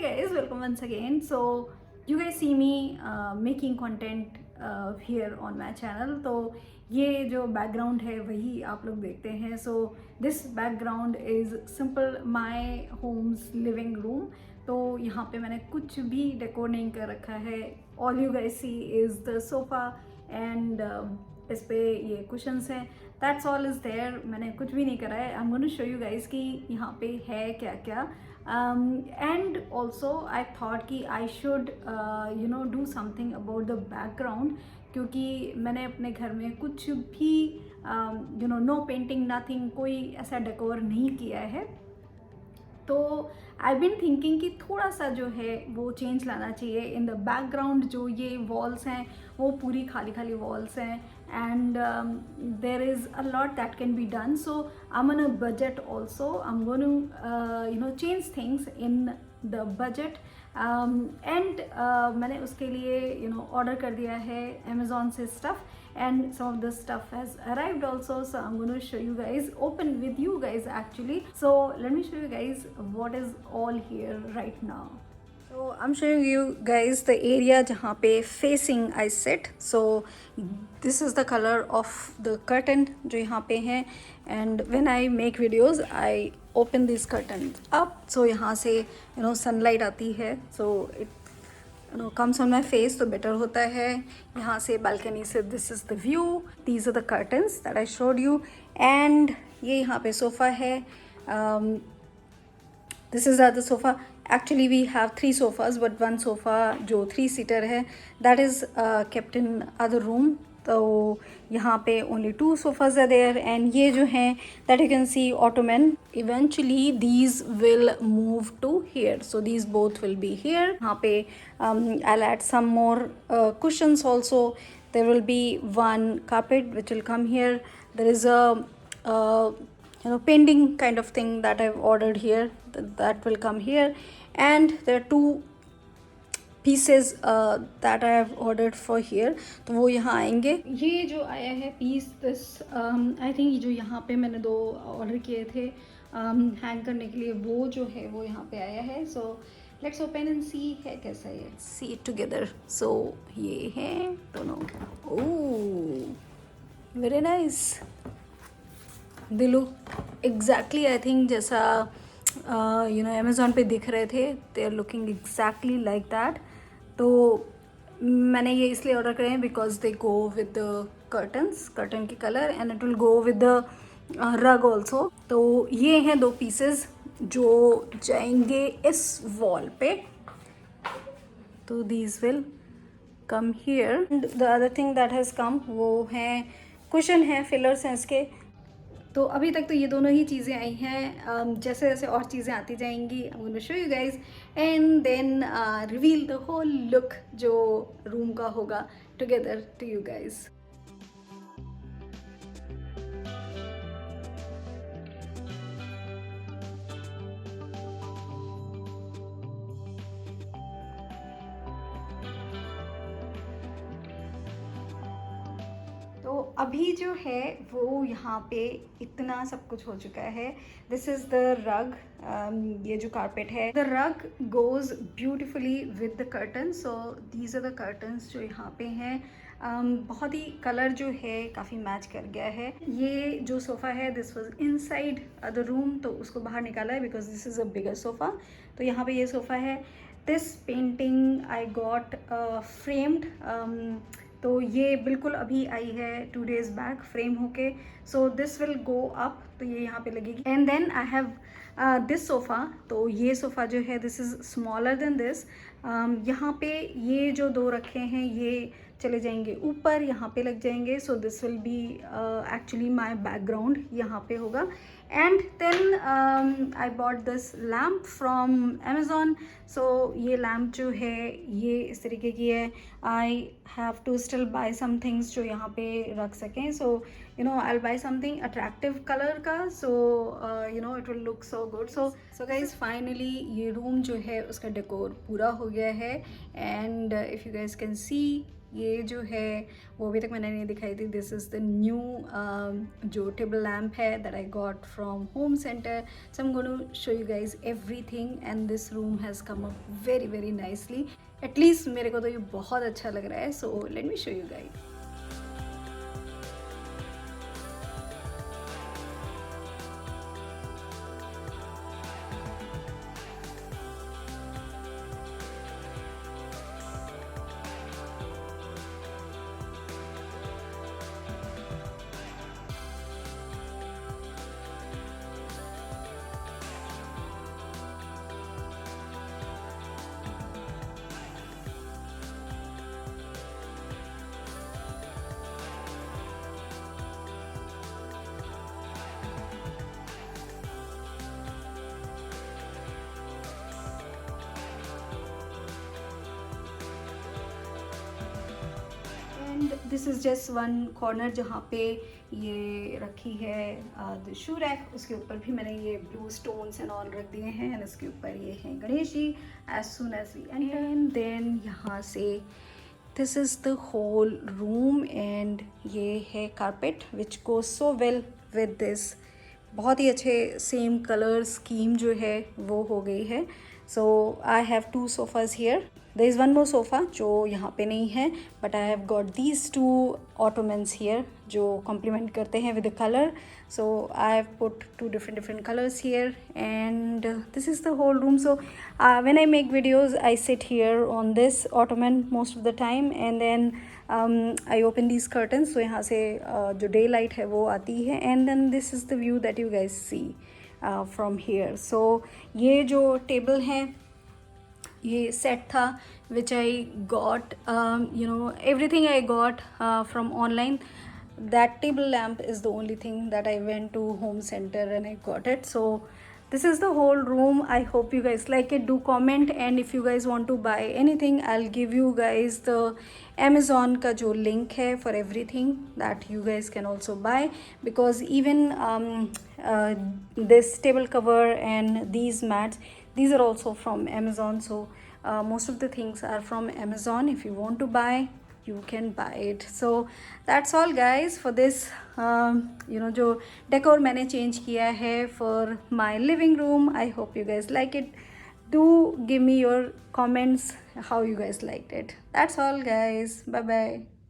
guys, welcome once again. So you guys see me making content here on my channel. तो ये जो background है वही आप लोग देखते हैं. So this background is simple my home's living room. तो यहाँ पे मैंने कुछ भी डेकोर नहीं कर रखा है. All you guys see is the sofa and इस पे ये कुशन्स हैं. That's all is there. मैंने कुछ भी नहीं करा है. I'm going to show you guys कि यहाँ पे है क्या क्या. And also I thought कि I should do something about the background, क्योंकि मैंने अपने घर में कुछ भी no painting nothing, कोई ऐसा डेकोर नहीं किया है. तो आई बिन थिंकिंग कि थोड़ा सा जो है वो चेंज लाना चाहिए इन द बैकग्राउंड. जो ये वॉल्स हैं वो पूरी खाली खाली वॉल्स हैं and there is a lot that can be done. So I am on a budget also. I am going to change things in the budget and मैंने उसके लिए ऑर्डर कर दिया है अमेज़ॉन से stuff. And some of the stuff has arrived also, so I'm going to show you guys, open with you guys actually. So let me show you guys what is all here right now. So I'm showing you guys the area jahan pe facing I sit. So this is the color of the curtain jo yahan pe hai, and when I make videos I open these curtains up, so yahan se sunlight aati hai, so it comes on my face, तो better होता है. यहाँ से balcony से this is the view. These are the curtains that I showed you. And ये यहाँ पे sofa है. This is the sofa. Actually we have 3 sofas, but one sofa जो 3-seater है that is kept in other room. तो यहाँ पे only 2 sofas are there, and ये जो हैं that you can see ottoman. Eventually these will move to here, so these both will be here. यहाँ पे I'll add some more cushions also. There will be one carpet which will come here. There is a painting kind of thing that I've ordered here, that will come here, and there are 2 pieces that I have ordered for here, तो वो यहाँ आएंगे. ये जो आया है piece, this I think जो यहाँ पे मैंने 2 ऑर्डर किए थे हैंग करने के लिए, वो जो है वो यहाँ पे आया है. सो लेट्स ओपन एंड सी है कैसा है. See it together. सो ये है दोनों. Oh very nice. They look exactly I think जैसा अमेज़ॉन पे दिख रहे थे. They are looking exactly like that. तो मैंने ये इसलिए ऑर्डर करे हैं because they go with the curtain की colour, and it will go with the rug also. तो ये हैं 2 पीसेस जो जाएंगे इस वॉल पे. तो these will come here. The other thing that has come वो हैं कुशन हैं, फिलर्स हैं इसके. तो अभी तक तो ये दोनों ही चीज़ें आई हैं. जैसे जैसे और चीज़ें आती जाएंगी I will show you guys, and then reveal the whole look जो रूम का होगा टुगेदर टू यू गाइज. तो अभी जो है वो यहाँ पे इतना सब कुछ हो चुका है. This is the rug. ये जो कारपेट है, the rug goes beautifully with the curtain. So these are the curtains जो यहाँ पे हैं. बहुत ही कलर जो है काफ़ी मैच कर गया है. ये जो सोफ़ा है this was inside the room, तो उसको बाहर निकाला है because this is a bigger sofa. तो यहाँ पे ये सोफ़ा है. This painting I got framed. तो ये बिल्कुल अभी आई है 2 days बैक फ्रेम होके. So this will go up, तो ये यहाँ पे लगेगी. And then I have this sofa. तो ये सोफ़ा जो है this is smaller than this. यहाँ पे ये जो 2 रखे हैं ये चले जाएंगे ऊपर, यहाँ पे लग जाएंगे. So this will be actually my background यहाँ पे होगा. And then I bought this lamp from Amazon. So ये लैम्प जो है ये इस तरीके की है. I have to still buy some things जो यहाँ पे रख सकें. सो I'll buy something attractive color का, so it will look so good. So guys, finally ये room जो है उसका decor पूरा हो गया है, and if you guys can see, ये जो है वो अभी तक मैंने नहीं दिखाई थी. This is the new जो table lamp है that I got from home center. So I'm going to show you guys everything, and this room has come up very very nicely. At least मेरे को तो ये बहुत अच्छा लग रहा है. So let me show you guys. And this is just one corner जहाँ पे ये रखी है द शू रैक. उसके ऊपर भी मैंने ये ब्लू स्टोन्स एंड ऑल रख दिए हैं, एंड इसके ऊपर ये हैं Ganesh ji. As soon as we and then यहाँ से this is the whole room, and ये है carpet which goes so well with this. बहुत ही अच्छे सेम कलर स्कीम जो है वो हो गई है. सो I have 2 sofas here. There is one more sofa जो यहाँ पे नहीं है, but I have got these 2 ottomans here जो complement करते हैं with the color. So I have put 2 different colors here, and this is the whole room. So when I make videos, I sit here on this ottoman most of the time, and then I open these curtains, so यहाँ से जो daylight है वो आती है, and then this is the view that you guys see from here. So ये जो table है ये सेट था which I got everything I got from online. That table lamp is the only thing that I went to home center and I got it. So this is the whole room. I hope you guys like it. Do comment, and if you guys want to buy anything, I'll give you guys the Amazon का जो link है for everything that you guys can also buy, because even this table cover and these mats, these are also from Amazon. So most of the things are from Amazon. If you want to buy, you can buy it. So that's all guys for this जो decor मैंने change किया है for my living room. I hope you guys like it. Do give me your comments how you guys liked it. That's all guys. Bye bye.